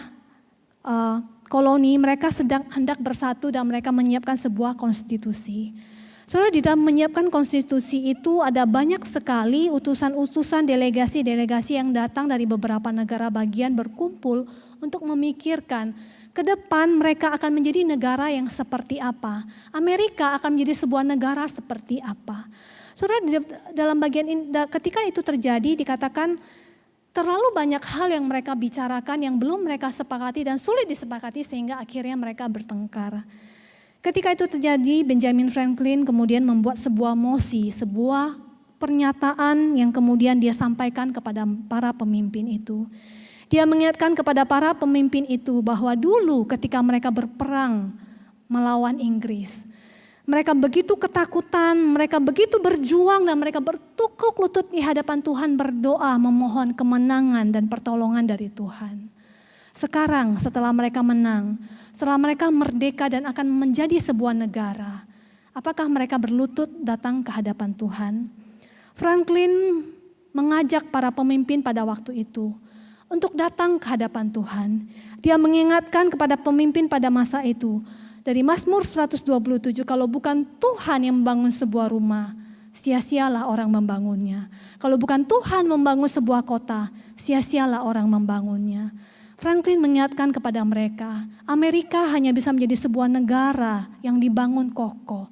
koloni, mereka sedang hendak bersatu dan mereka menyiapkan sebuah konstitusi. Saudara, di dalam menyiapkan konstitusi itu ada banyak sekali utusan-utusan, delegasi-delegasi yang datang dari beberapa negara bagian berkumpul untuk memikirkan ke depan mereka akan menjadi negara yang seperti apa. Amerika akan menjadi sebuah negara seperti apa. Saudara, dalam bagian ini, ketika itu terjadi dikatakan terlalu banyak hal yang mereka bicarakan yang belum mereka sepakati dan sulit disepakati sehingga akhirnya mereka bertengkar. Ketika itu terjadi, Benjamin Franklin kemudian membuat sebuah mosi, sebuah pernyataan yang kemudian dia sampaikan kepada para pemimpin itu. Dia mengingatkan kepada para pemimpin itu bahwa dulu ketika mereka berperang melawan Inggris, mereka begitu ketakutan, mereka begitu berjuang dan mereka bertukuk lutut di hadapan Tuhan berdoa memohon kemenangan dan pertolongan dari Tuhan. Sekarang setelah mereka menang, setelah mereka merdeka dan akan menjadi sebuah negara, apakah mereka berlutut datang ke hadapan Tuhan? Franklin mengajak para pemimpin pada waktu itu untuk datang ke hadapan Tuhan. Dia mengingatkan kepada pemimpin pada masa itu, dari Mazmur 127, kalau bukan Tuhan yang membangun sebuah rumah, sia-sialah orang membangunnya. Kalau bukan Tuhan membangun sebuah kota, sia-sialah orang membangunnya. Franklin mengingatkan kepada mereka, Amerika hanya bisa menjadi sebuah negara yang dibangun kokoh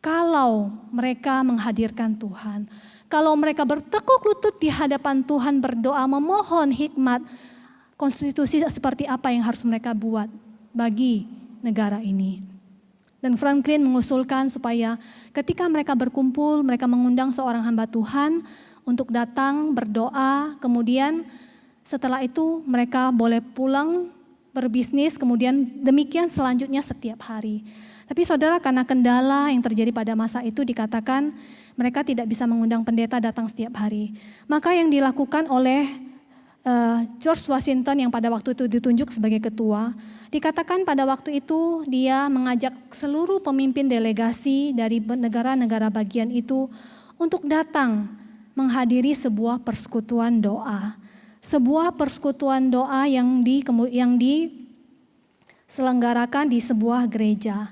kalau mereka menghadirkan Tuhan. Kalau mereka bertekuk lutut di hadapan Tuhan berdoa memohon hikmat konstitusi seperti apa yang harus mereka buat bagi negara ini. Dan Franklin mengusulkan supaya ketika mereka berkumpul, mereka mengundang seorang hamba Tuhan untuk datang berdoa, kemudian setelah itu mereka boleh pulang berbisnis, kemudian demikian selanjutnya setiap hari. Tapi saudara, karena kendala yang terjadi pada masa itu dikatakan mereka tidak bisa mengundang pendeta datang setiap hari. Maka yang dilakukan oleh George Washington yang pada waktu itu ditunjuk sebagai ketua, dikatakan pada waktu itu dia mengajak seluruh pemimpin delegasi dari negara-negara bagian itu untuk datang menghadiri sebuah persekutuan doa. Sebuah persekutuan doa yang diselenggarakan di sebuah gereja.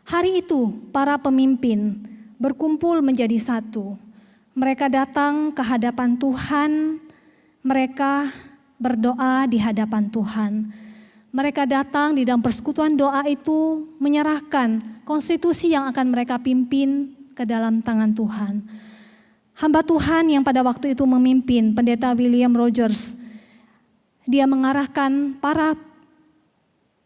Hari itu para pemimpin berkumpul menjadi satu. Mereka datang ke hadapan Tuhan, mereka berdoa di hadapan Tuhan. Mereka datang di dalam persekutuan doa itu menyerahkan konstitusi yang akan mereka pimpin ke dalam tangan Tuhan. Hamba Tuhan yang pada waktu itu memimpin, Pendeta William Rogers, dia mengarahkan para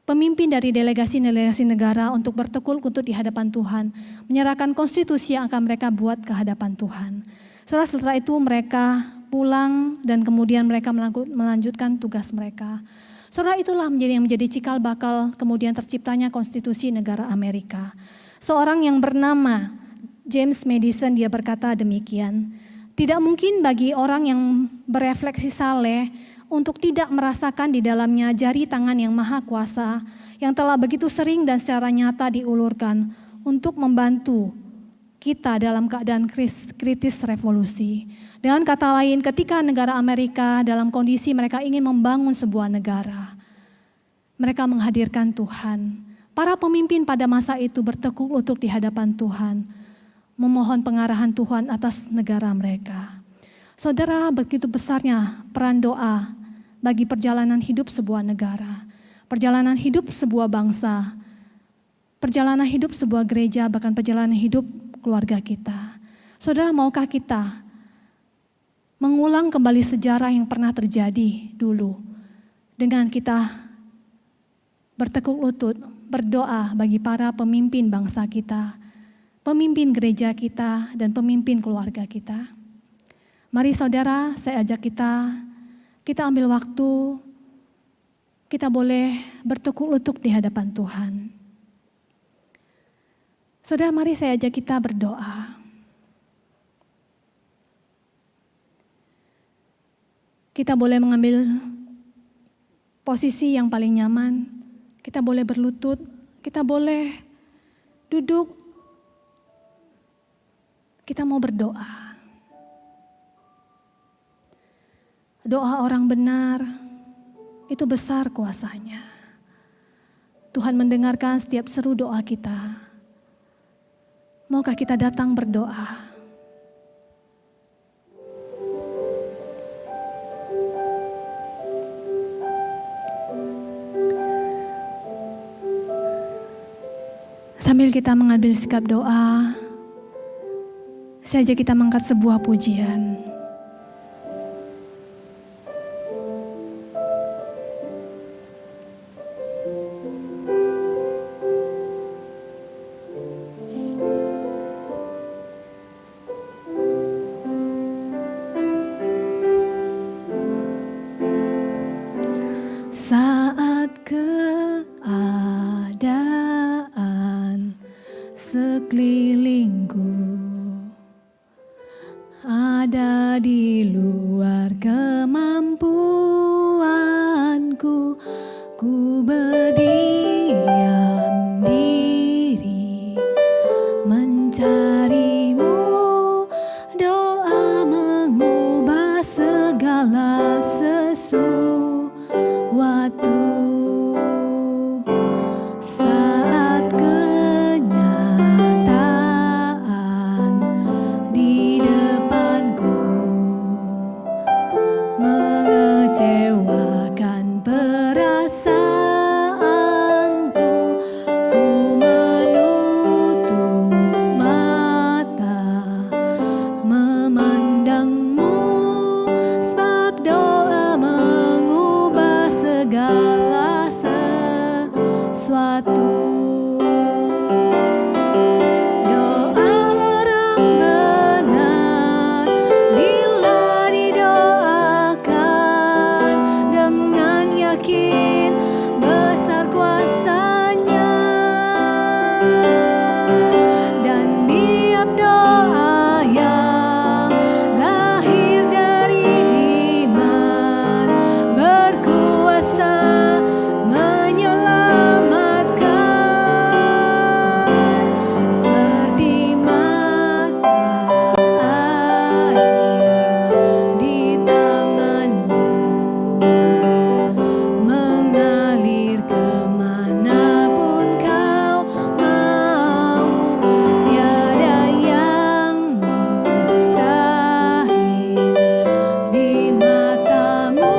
pemimpin dari delegasi-delegasi negara untuk bertekuk lutut di hadapan Tuhan, menyerahkan konstitusi yang akan mereka buat ke hadapan Tuhan. Setelah itu mereka pulang dan kemudian mereka melanjutkan tugas mereka. Saudara, itulah yang menjadi cikal bakal kemudian terciptanya konstitusi negara Amerika. Seorang yang bernama James Madison, dia berkata demikian, tidak mungkin bagi orang yang berefleksi saleh untuk tidak merasakan di dalamnya jari tangan yang maha kuasa yang telah begitu sering dan secara nyata diulurkan untuk membantu kita dalam keadaan kritis revolusi. Dengan kata lain, ketika negara Amerika dalam kondisi mereka ingin membangun sebuah negara, mereka menghadirkan Tuhan. Para pemimpin pada masa itu bertekuk lutut di hadapan Tuhan, memohon pengarahan Tuhan atas negara mereka. Saudara, begitu besarnya peran doa bagi perjalanan hidup sebuah negara, perjalanan hidup sebuah bangsa, perjalanan hidup sebuah gereja, bahkan perjalanan hidup keluarga kita. Saudara, maukah kita mengulang kembali sejarah yang pernah terjadi dulu dengan kita bertekuk lutut, berdoa bagi para pemimpin bangsa kita, pemimpin gereja kita, dan pemimpin keluarga kita? Mari saudara, saya ajak kita ambil waktu kita boleh bertekuk lutut di hadapan Tuhan. Saudara, mari saya ajak kita berdoa. Kita boleh mengambil posisi yang paling nyaman, kita boleh berlutut, kita boleh duduk, kita mau berdoa. Doa orang benar itu besar kuasanya. Tuhan mendengarkan setiap seru doa kita. Maukah kita datang berdoa? Sambil kita mengambil sikap doa, saja kita mengangkat sebuah pujian. Saat keadaan sekelilingku ada di luar kemampuanku, ku berdiam diri mencarimu. Doa mengubah segala sesuatu. Saat kenyataan di depanku mengecewakan perasaanku, ku menutup mata memandangmu, sebab doa mengubah segala sesuatu. Doa orang benar bila didoakan dengan yakin besar kuasanya, dan tiap doa yang lahir dari iman berkuasa menyelamatkan, seperti mata air di tanganmu, mengalir kemanapun kau mau. Tiada yang mustahil di matamu.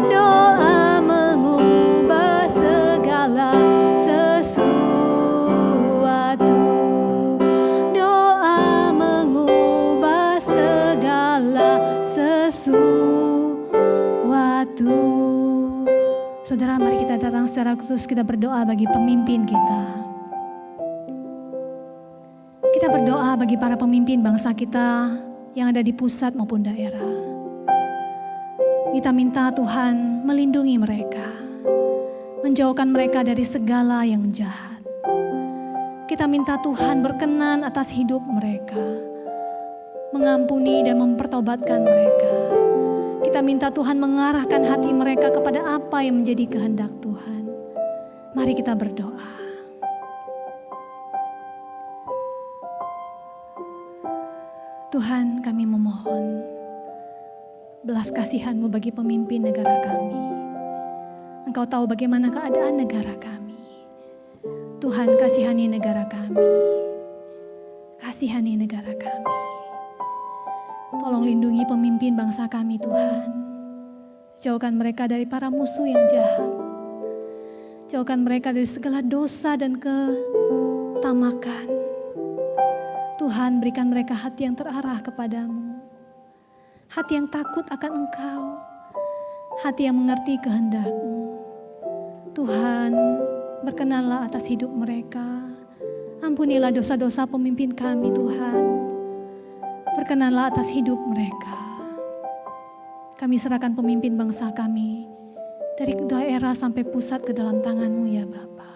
Doa mengubah segala sesuatu. Doa mengubah segala sesuatu. Saudara, mari kita datang secara khusus, kita berdoa bagi pemimpin kita. Kita berdoa bagi para pemimpin bangsa kita yang ada di pusat maupun daerah. Kita minta Tuhan melindungi mereka, menjauhkan mereka dari segala yang jahat. Kita minta Tuhan berkenan atas hidup mereka, mengampuni dan mempertobatkan mereka. Kita minta Tuhan mengarahkan hati mereka kepada apa yang menjadi kehendak Tuhan. Mari kita berdoa. Tuhan, kami memohon belas kasihan-Mu bagi pemimpin negara kami. Engkau tahu bagaimana keadaan negara kami. Tuhan, kasihani negara kami. Kasihani negara kami. Tolong lindungi pemimpin bangsa kami, Tuhan. Jauhkan mereka dari para musuh yang jahat. Jauhkan mereka dari segala dosa dan ketamakan. Tuhan, berikan mereka hati yang terarah kepadamu. Hati yang takut akan Engkau. Hati yang mengerti kehendak-Mu. Tuhan, berkenanlah atas hidup mereka. Ampunilah dosa-dosa pemimpin kami, Tuhan. Berkenanlah atas hidup mereka. Kami serahkan pemimpin bangsa kami dari daerah sampai pusat ke dalam tangan-Mu ya Bapa.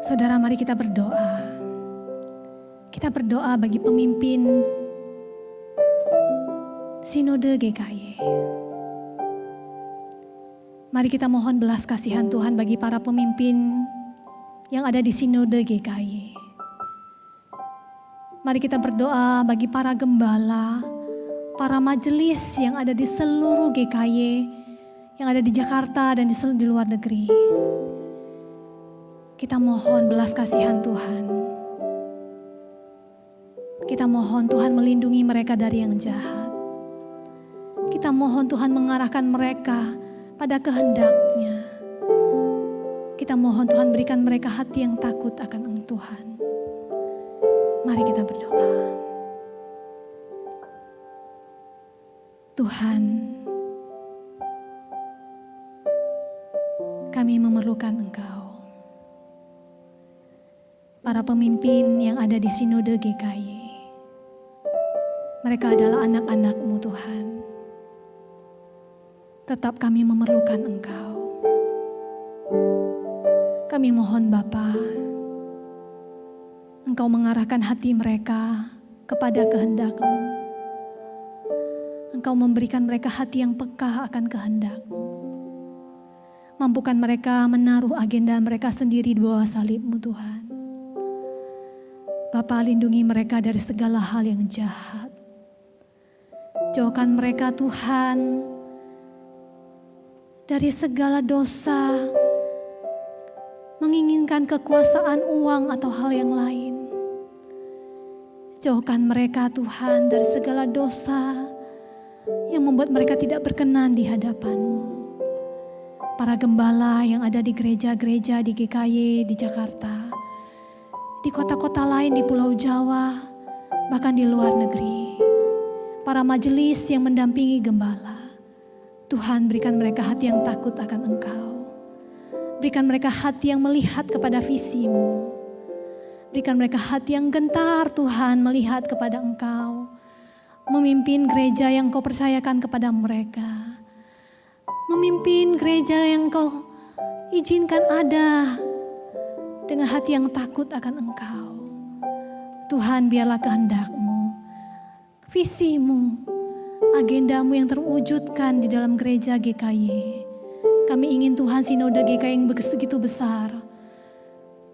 Saudara, mari kita berdoa. Kita berdoa bagi pemimpin Sinode GKY. Mari kita mohon belas kasihan Tuhan bagi para pemimpin yang ada di Sinode GKY. Mari kita berdoa bagi para gembala, para majelis yang ada di seluruh GKY, yang ada di Jakarta dan di luar negeri. Kita mohon belas kasihan Tuhan. Kita mohon Tuhan melindungi mereka dari yang jahat. Kita mohon Tuhan mengarahkan mereka pada kehendak-Nya. Kita mohon Tuhan berikan mereka hati yang takut akan Tuhan. Mari kita berdoa. Tuhan, kami memerlukan Engkau. Para pemimpin yang ada di Sinode GKY, mereka adalah anak-anak-Mu Tuhan. Tetap kami memerlukan Engkau. Kami mohon Bapa, Engkau mengarahkan hati mereka kepada kehendak-Mu. Engkau memberikan mereka hati yang peka akan kehendak-Mu. Mampukan mereka menaruh agenda mereka sendiri di bawah salib-Mu Tuhan. Bapa, lindungi mereka dari segala hal yang jahat. Jauhkan mereka Tuhan dari segala dosa, menginginkan kekuasaan, uang, atau hal yang lain. Jauhkan mereka Tuhan dari segala dosa yang membuat mereka tidak berkenan di hadapan-Mu. Para gembala yang ada di gereja-gereja di GKY, di Jakarta, di kota-kota lain di Pulau Jawa, bahkan di luar negeri. Para majelis yang mendampingi gembala, Tuhan berikan mereka hati yang takut akan Engkau. Berikan mereka hati yang melihat kepada visi-Mu. Berikan mereka hati yang gentar Tuhan melihat kepada Engkau. Memimpin gereja yang Kau percayakan kepada mereka. Memimpin gereja yang Kau izinkan ada dengan hati yang takut akan Engkau. Tuhan, biarlah kehendak-Mu, visi-Mu, agenda-Mu yang terwujudkan di dalam gereja GKY. Kami ingin Tuhan sinode GKY yang begitu besar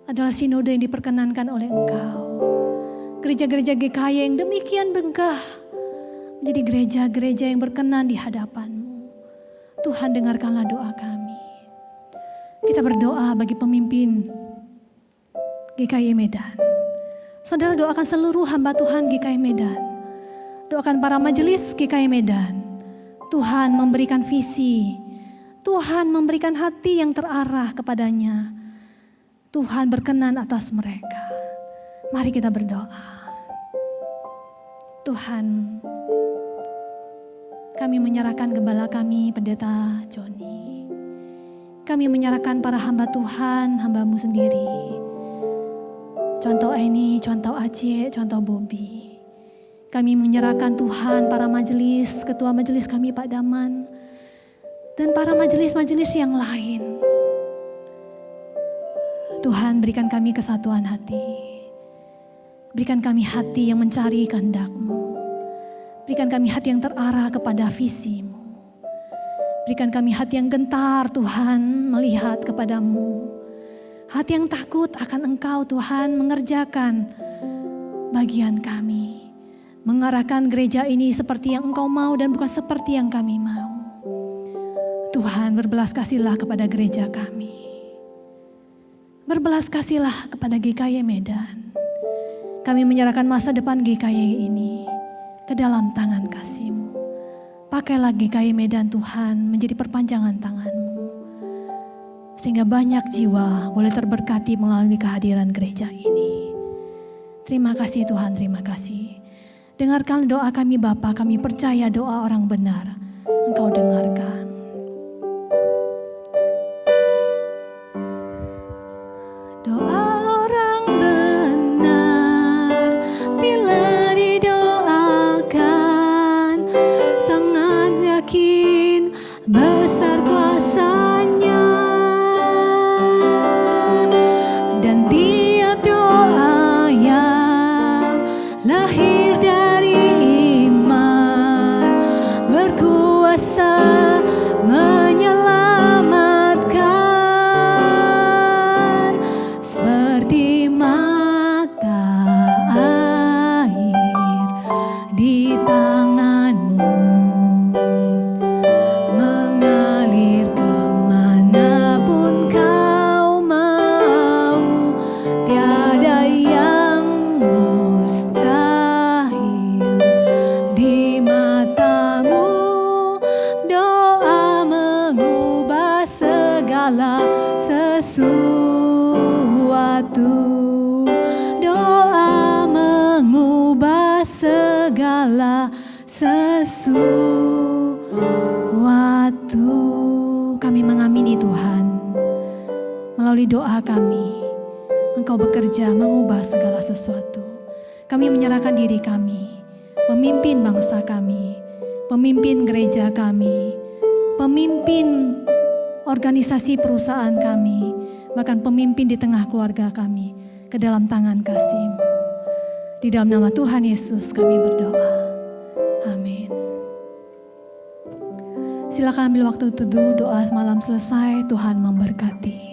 adalah sinode yang diperkenankan oleh Engkau. Gereja-gereja GKY yang demikian megah menjadi gereja-gereja yang berkenan di hadapan-Mu. Tuhan, dengarkanlah doa kami. Kita berdoa bagi pemimpin GKY Medan. Saudara, doakan seluruh hamba Tuhan GKY Medan. Doakan para majelis GKY Medan. Tuhan memberikan visi, Tuhan memberikan hati yang terarah kepadanya. Tuhan berkenan atas mereka. Mari kita berdoa. Tuhan, kami menyerahkan gembala kami, Pendeta Joni. Kami menyerahkan para hamba Tuhan, hamba-Mu sendiri. Contoh Eni, contoh Aceh, contoh Bobby. Kami menyerahkan Tuhan para majelis, ketua majelis kami Pak Daman, dan para majelis-majelis yang lain. Tuhan, berikan kami kesatuan hati. Berikan kami hati yang mencari kehendak-Mu. Berikan kami hati yang terarah kepada visi-Mu. Berikan kami hati yang gentar Tuhan melihat kepada-Mu. Hati yang takut akan Engkau Tuhan mengerjakan bagian kami. Mengarahkan gereja ini seperti yang Engkau mau dan bukan seperti yang kami mau. Tuhan, berbelas kasihlah kepada gereja kami. Berbelas kasihlah kepada GKY Medan. Kami menyerahkan masa depan GKY ini ke dalam tangan kasih-Mu. Pakailah GKY Medan Tuhan menjadi perpanjangan tangan-Mu. Sehingga banyak jiwa boleh terberkati melalui kehadiran gereja ini. Terima kasih Tuhan, terima kasih. Dengarkan doa kami Bapa, kami percaya doa orang benar Engkau dengarkan. Doa orang benar bila didoakan sangat yakin. tangan-Mu mengalir kemanapun Kau mau. Tiada yang mustahil di mata-Mu. Doa mengubah segala sesuatu. Doa mengubah segala sesuatu. Kami mengamini Tuhan, melalui doa kami Engkau bekerja mengubah segala sesuatu. Kami menyerahkan diri kami, memimpin bangsa kami, pemimpin gereja kami, pemimpin organisasi perusahaan kami, bahkan pemimpin di tengah keluarga kami, ke dalam tangan kasih-Mu. Di dalam nama Tuhan Yesus kami berdoa. Amin. Silakan ambil waktu teduh, doa malam selesai, Tuhan memberkati.